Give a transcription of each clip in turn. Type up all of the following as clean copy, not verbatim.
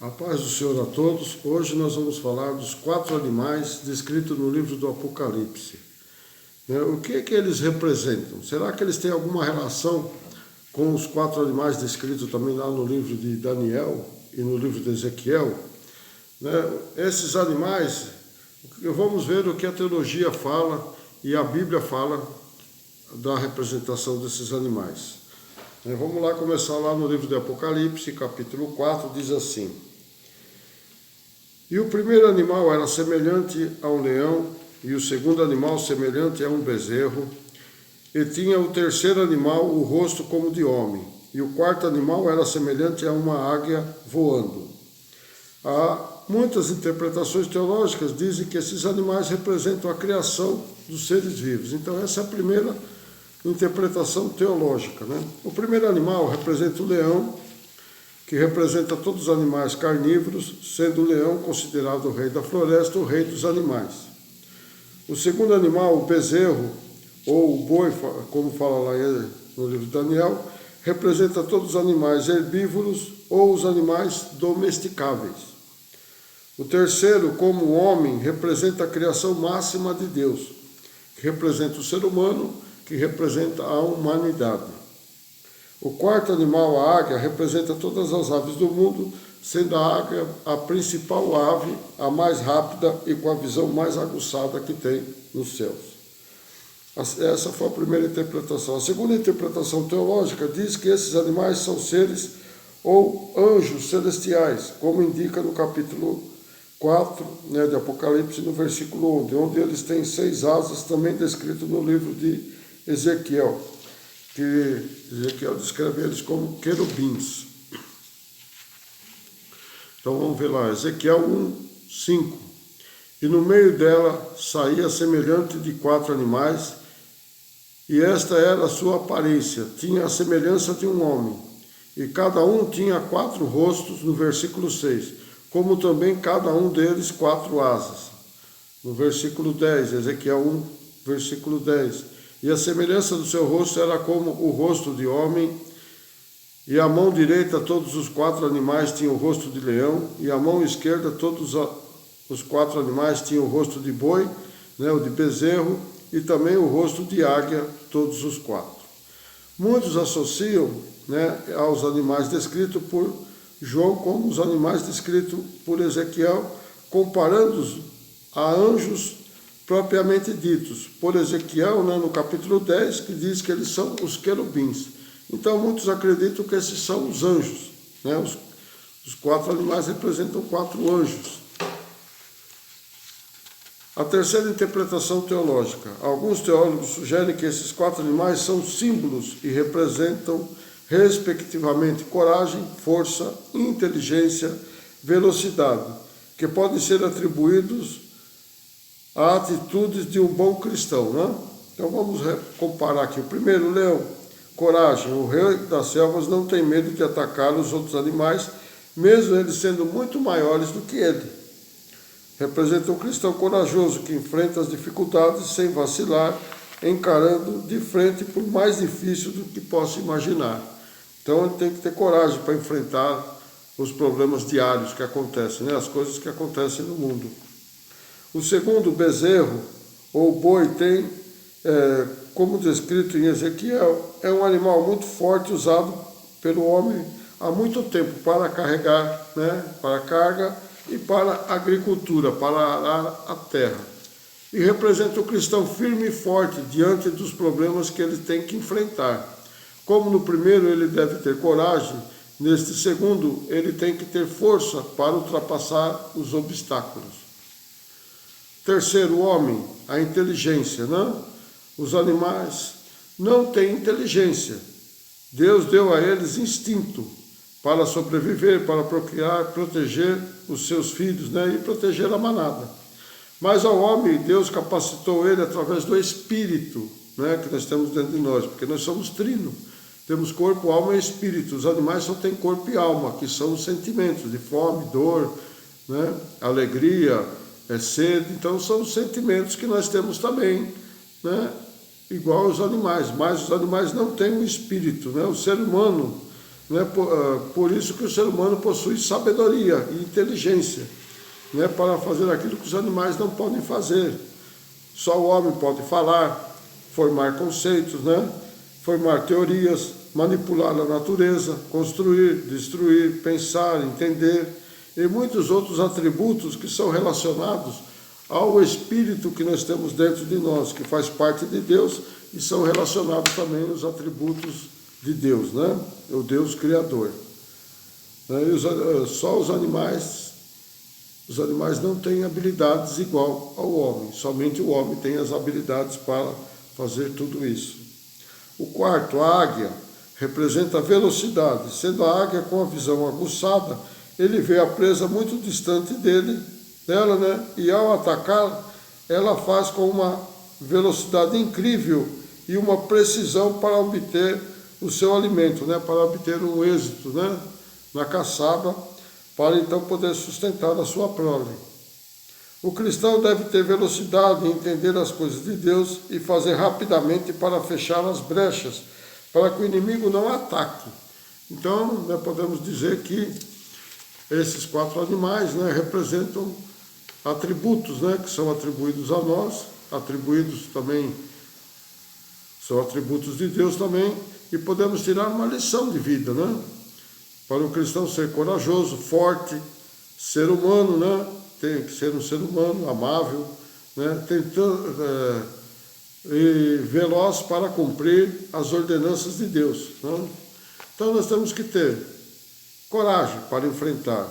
A paz do Senhor a todos. Hoje nós vamos falar dos 4 animais descritos no livro do Apocalipse. O que é que eles representam? Será que eles têm alguma relação com os 4 animais descritos também lá no livro de Daniel e no livro de Ezequiel? Esses animais, vamos ver o que a teologia fala e a Bíblia fala da representação desses animais. Vamos lá começar lá no livro de Apocalipse, capítulo 4, diz assim: E o primeiro animal era semelhante a um leão, e o segundo animal semelhante a um bezerro, e tinha o terceiro animal o rosto como de homem, e o quarto animal era semelhante a uma águia voando. Há muitas interpretações teológicas dizem que esses animais representam a criação dos seres vivos. Então essa é a primeira interpretação teológica. O primeiro animal representa o leão, que representa todos os animais carnívoros, sendo o leão considerado o rei da floresta, o rei dos animais. O segundo animal, o bezerro, ou o boi, como fala lá no livro de Daniel, representa todos os animais herbívoros ou os animais domesticáveis. O terceiro, como o homem, representa a criação máxima de Deus, que representa o ser humano, que representa a humanidade. O quarto animal, a águia, representa todas as aves do mundo, sendo a águia a principal ave, a mais rápida e com a visão mais aguçada que tem nos céus. Essa foi a primeira interpretação. A segunda interpretação teológica diz que esses animais são seres ou anjos celestiais, como indica no capítulo 4 de Apocalipse, no versículo 11, onde eles têm 6 asas, também descrito no livro de Ezequiel, que Ezequiel descreve eles como querubins. Então vamos ver lá, Ezequiel 1:5. E no meio dela saía semelhante de 4 animais, e esta era a sua aparência, tinha a semelhança de um homem, e cada um tinha 4 rostos, no versículo 6, como também cada um deles 4 asas. No versículo 10, Ezequiel 1, versículo 10. E a semelhança do seu rosto era como o rosto de homem, e a mão direita todos os 4 animais tinham o rosto de leão, e a mão esquerda todos os 4 animais tinham o rosto de boi, o de bezerro, e também o rosto de águia, todos os 4. Muitos associam aos animais descritos por João como os animais descritos por Ezequiel, comparando-os a anjos propriamente ditos, por Ezequiel, no capítulo 10, que diz que eles são os querubins. Então muitos acreditam que esses são os anjos. Os 4 animais representam 4 anjos. A terceira interpretação teológica. Alguns teólogos sugerem que esses 4 animais são símbolos e representam, respectivamente, coragem, força, inteligência, velocidade, que podem ser atribuídos a atitudes de um bom cristão. Então vamos comparar aqui. O primeiro, o leão, coragem. O rei das selvas não tem medo de atacar os outros animais, mesmo eles sendo muito maiores do que ele. Representa um cristão corajoso que enfrenta as dificuldades sem vacilar, encarando de frente por mais difícil do que possa imaginar. Então ele tem que ter coragem para enfrentar os problemas diários que acontecem, as coisas que acontecem no mundo. O segundo, bezerro, ou boi, tem, como descrito em Ezequiel, é um animal muito forte usado pelo homem há muito tempo para carregar, para carga e para agricultura, para arar a terra. E representa o cristão firme e forte diante dos problemas que ele tem que enfrentar. Como no primeiro ele deve ter coragem, neste segundo ele tem que ter força para ultrapassar os obstáculos. Terceiro, o homem, a inteligência. Os animais não têm inteligência. Deus deu a eles instinto para sobreviver, para procriar, proteger os seus filhos e proteger a manada. Mas ao homem, Deus capacitou ele através do Espírito que nós temos dentro de nós, porque nós somos trino. Temos corpo, alma e espírito. Os animais só têm corpo e alma, que são os sentimentos de fome, dor, alegria, sede. Então são os sentimentos que nós temos também, igual aos animais, mas os animais não têm um espírito. O ser humano né? Por isso que o ser humano possui sabedoria e inteligência, né? Para fazer aquilo que os animais não podem fazer. Só o homem pode falar, formar conceitos, né? Formar teorias, manipular a natureza, construir, destruir, pensar, entender e muitos outros atributos que são relacionados ao Espírito que nós temos dentro de nós, que faz parte de Deus, e são relacionados também aos atributos de Deus, né? O Deus Criador. Só os animais não têm habilidades igual ao homem, somente o homem tem as habilidades para fazer tudo isso. O quarto, a águia, representa a velocidade. Sendo a águia com a visão aguçada, ele vê a presa muito distante dela, né? E ao atacar, ela faz com uma velocidade incrível e uma precisão para obter o seu alimento, né? Para obter um êxito, né? Na caçada, para então poder sustentar a sua prole. O cristão deve ter velocidade em entender as coisas de Deus e fazer rapidamente para fechar as brechas, para que o inimigo não ataque. Então, né, podemos dizer que esses 4 animais, né, representam atributos, né, que são atribuídos a nós, são atributos de Deus também, e podemos tirar uma lição de vida, né? Para o cristão ser corajoso, forte, ser humano, né? Tem que ser um ser humano amável, né? E veloz para cumprir as ordenanças de Deus, né? Então nós temos que ter coragem para enfrentar,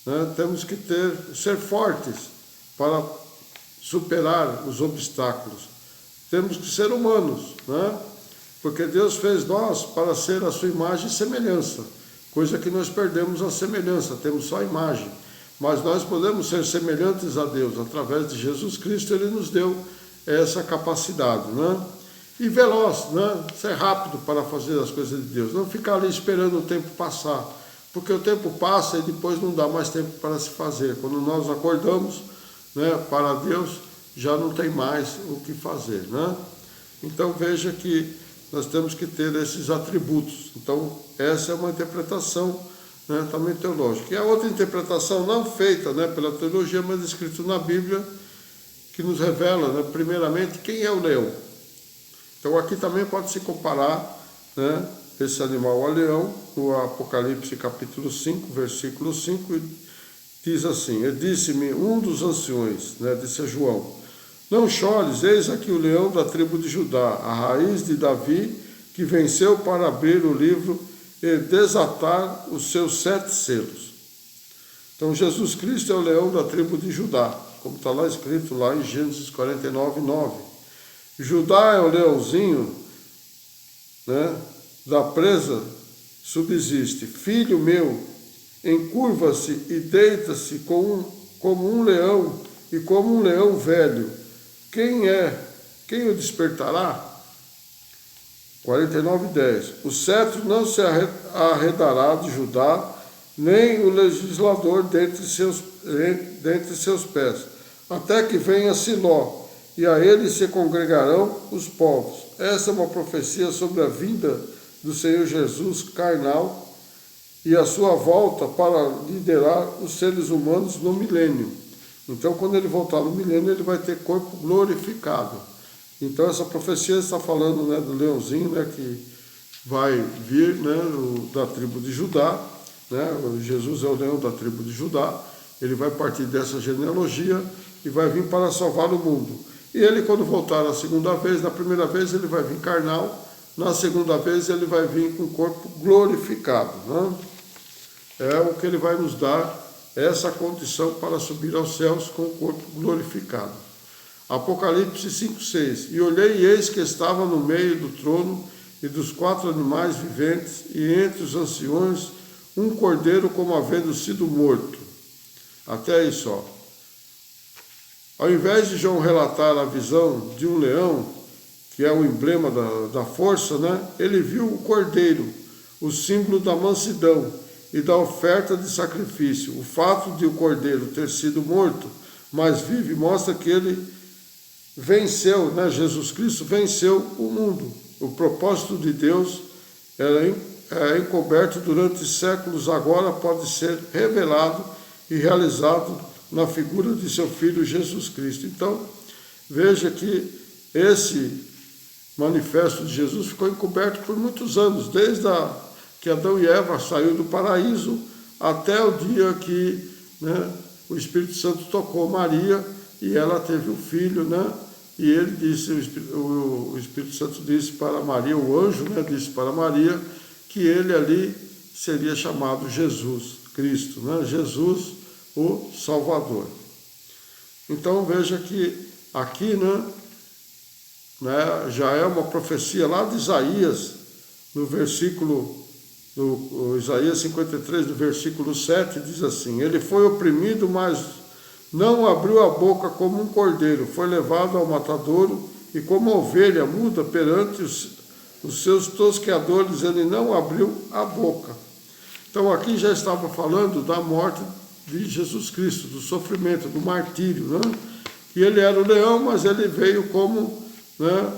né? Temos que ser fortes para superar os obstáculos. Temos que ser humanos, né? Porque Deus fez nós para ser a sua imagem e semelhança, coisa que nós perdemos a semelhança, temos só a imagem. Mas nós podemos ser semelhantes a Deus, através de Jesus Cristo, Ele nos deu essa capacidade, né? E veloz, né? Ser rápido para fazer as coisas de Deus, não ficar ali esperando o tempo passar, porque o tempo passa e depois não dá mais tempo para se fazer. Quando nós acordamos, né, para Deus, já não tem mais o que fazer, né? Então veja que nós temos que ter esses atributos. Então essa é uma interpretação, né, também teológica. E a outra interpretação, não feita, né, pela teologia, mas escrito na Bíblia, que nos revela, né, primeiramente, quem é o leão. Então aqui também pode se comparar, né, esse animal ao leão, no Apocalipse capítulo 5, versículo 5, diz assim: E disse-me um dos anciões, né, disse a João, não chores, eis aqui o leão da tribo de Judá, a raiz de Davi, que venceu para abrir o livro e desatar os seus 7 selos. Então Jesus Cristo é o leão da tribo de Judá, como está lá escrito lá em Gênesis 49, 9. Judá é o leãozinho, né, da presa subsiste. Filho meu, encurva-se e deita-se como um leão e como um leão velho. Quem o despertará? 49:10. O cetro não se arredará de Judá, nem o legislador dentre seus pés, até que venha Siló, e a ele se congregarão os povos. Essa é uma profecia sobre a vinda do Senhor Jesus carnal e a sua volta para liderar os seres humanos no milênio. Então, quando ele voltar no milênio, ele vai ter corpo glorificado. Então, essa profecia está falando, né, do leãozinho, né, que vai vir, né, da tribo de Judá, né? Jesus é o leão da tribo de Judá. Ele vai partir dessa genealogia e vai vir para salvar o mundo. E ele, quando voltar a segunda vez, na primeira vez ele vai vir carnal, na segunda vez ele vai vir com o corpo glorificado, né? É o que ele vai nos dar, essa condição para subir aos céus com o corpo glorificado. Apocalipse 5:6. E olhei e eis que estava no meio do trono e dos 4 animais viventes, e entre os anciões um cordeiro como havendo sido morto. Até aí só. Ao invés de João relatar a visão de um leão, que é o emblema da força, né, ele viu o cordeiro, o símbolo da mansidão e da oferta de sacrifício. O fato de o cordeiro ter sido morto, mas vive, mostra que ele venceu, né? Jesus Cristo venceu o mundo. O propósito de Deus era encoberto durante séculos, agora pode ser revelado e realizado na figura de seu Filho Jesus Cristo. Então, veja que esse manifesto de Jesus ficou encoberto por muitos anos, desde que Adão e Eva saíram do paraíso até o dia que, né, o Espírito Santo tocou Maria e ela teve um filho, né? E ele disse, o Espírito Santo disse para Maria, o anjo, né, disse para Maria que ele ali seria chamado Jesus Cristo, né? Jesus, o Salvador. Então veja que aqui, né, já é uma profecia lá de Isaías, no versículo, do Isaías 53, no versículo 7, diz assim: ele foi oprimido, mas não abriu a boca como um cordeiro, foi levado ao matadouro, e como ovelha muda perante os seus tosqueadores, ele não abriu a boca. Então aqui já estava falando da morte de Jesus Cristo, do sofrimento, do martírio, né? E ele era o leão, mas ele veio como, né,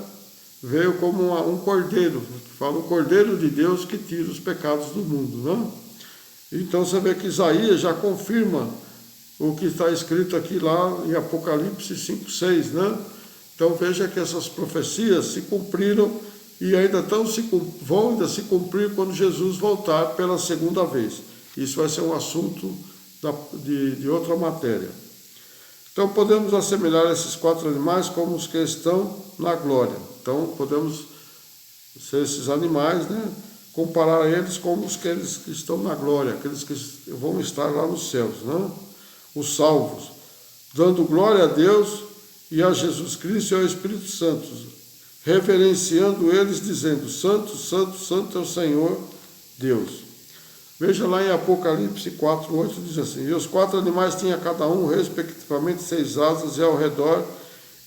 veio como um cordeiro, fala o cordeiro de Deus que tira os pecados do mundo, né? Então você vê que Isaías já confirma o que está escrito aqui lá em Apocalipse 5:6, né? Então veja que essas profecias se cumpriram e vão ainda se cumprir quando Jesus voltar pela segunda vez. Isso vai ser um assunto de outra matéria. Então podemos assemelhar esses 4 animais como os que estão na glória. Então podemos ser esses animais, né, comparar eles como aqueles que estão na glória, aqueles que vão estar lá nos céus, né? Os salvos, dando glória a Deus e a Jesus Cristo e ao Espírito Santo, reverenciando eles, dizendo: Santo, Santo, Santo é o Senhor Deus. Veja lá em Apocalipse 4:8, diz assim: e os 4 animais tinham cada um, respectivamente, 6 asas, e ao redor,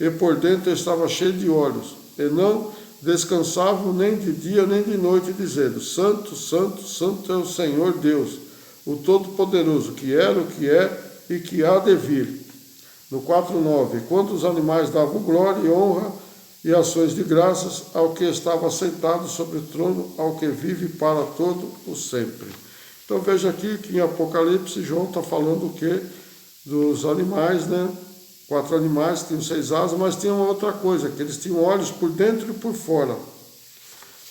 e por dentro estava cheio de olhos, e não descansavam nem de dia nem de noite, dizendo: Santo, Santo, Santo é o Senhor Deus, o Todo-Poderoso, que era, o que é e que há de vir. No 4:9, quando os animais davam glória e honra e ações de graças ao que estava sentado sobre o trono, ao que vive para todo o sempre. Então veja aqui que em Apocalipse João está falando o quê? Dos animais, né? 4 animais, tinham 6 asas, mas tinham outra coisa, que eles tinham olhos por dentro e por fora.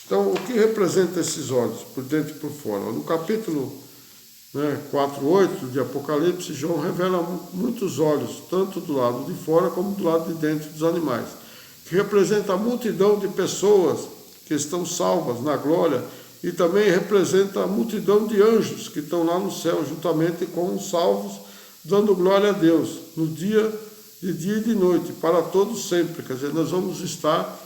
Então o que representa esses olhos por dentro e por fora? No capítulo 4:8 de Apocalipse, João revela muitos olhos, tanto do lado de fora como do lado de dentro dos animais, que representa a multidão de pessoas que estão salvas na glória, e também representa a multidão de anjos que estão lá no céu, juntamente com os salvos, dando glória a Deus, no dia e de noite, para todos sempre. Quer dizer, nós vamos estar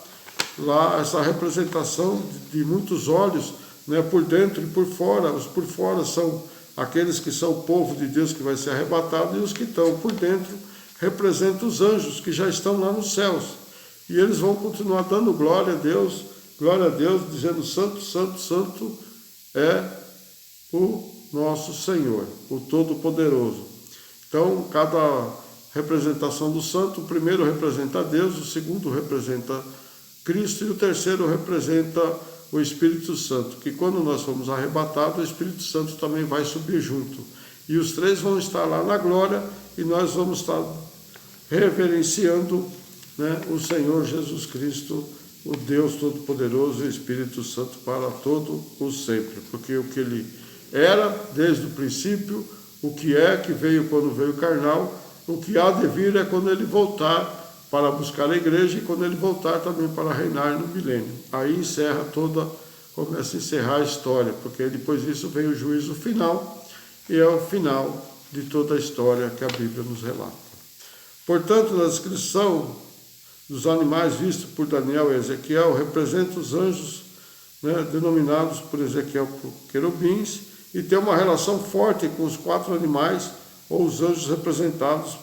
lá, essa representação de muitos olhos, né, por dentro e por fora. Os por fora são aqueles que são o povo de Deus que vai ser arrebatado, e os que estão por dentro representam os anjos que já estão lá nos céus. E eles vão continuar dando glória a Deus, dizendo: Santo, Santo, Santo é o nosso Senhor, o Todo-Poderoso. Então, cada representação do santo, o primeiro representa Deus, o segundo representa Cristo e o terceiro representa o Espírito Santo, que quando nós formos arrebatados, o Espírito Santo também vai subir junto. E os 3 vão estar lá na glória e nós vamos estar reverenciando, né, o Senhor Jesus Cristo, o Deus Todo-Poderoso e o Espírito Santo para todo o sempre. Porque o que ele era desde o princípio, o que é, que veio quando veio carnal, o que há de vir é quando ele voltar para buscar a igreja, e quando ele voltar também para reinar no milênio. Aí começa a encerrar a história, porque depois disso vem o juízo final, e é o final de toda a história que a Bíblia nos relata. Portanto, na descrição dos animais vistos por Daniel e Ezequiel, representa os anjos, né, denominados por Ezequiel por querubins, e tem uma relação forte com os 4 animais, ou os anjos representados,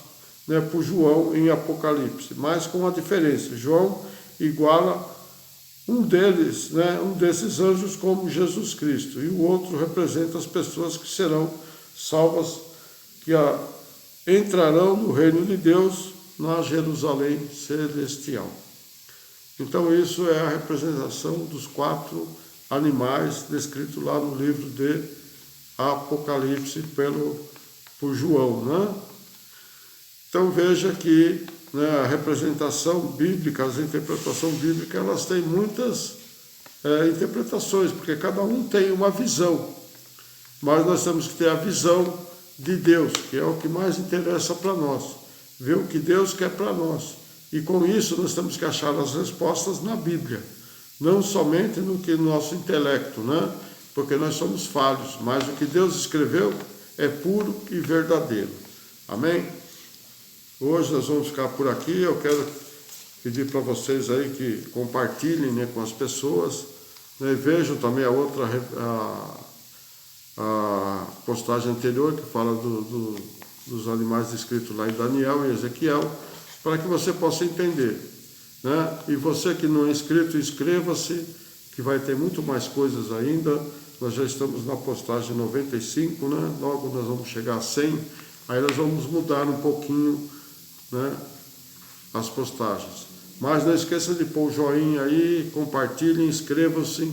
né, por João em Apocalipse, mas com uma diferença. João iguala um desses anjos como Jesus Cristo, e o outro representa as pessoas que serão salvas, que entrarão no reino de Deus na Jerusalém celestial. Então isso é a representação dos 4 animais descritos lá no livro de Apocalipse por João, né? Então veja que, né, a representação bíblica, as interpretações bíblicas, elas têm muitas interpretações, porque cada um tem uma visão, mas nós temos que ter a visão de Deus, que é o que mais interessa para nós, ver o que Deus quer para nós, e com isso nós temos que achar as respostas na Bíblia, não somente no nosso intelecto, né? Porque nós somos falhos, mas o que Deus escreveu é puro e verdadeiro. Amém? Hoje nós vamos ficar por aqui. Eu quero pedir para vocês aí que compartilhem, né, com as pessoas, né? Vejam também a outra a postagem anterior que fala dos animais descritos lá em Daniel e Ezequiel, para que você possa entender, né? E você que não é inscrito, inscreva-se, que vai ter muito mais coisas ainda. Nós já estamos na postagem 95, né? Logo nós vamos chegar a 100, aí nós vamos mudar um pouquinho, né, as postagens. Mas não esqueça de pôr o joinha aí, compartilhem, inscrevam-se,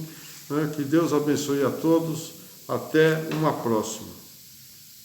né? Que Deus abençoe a todos. Até uma próxima.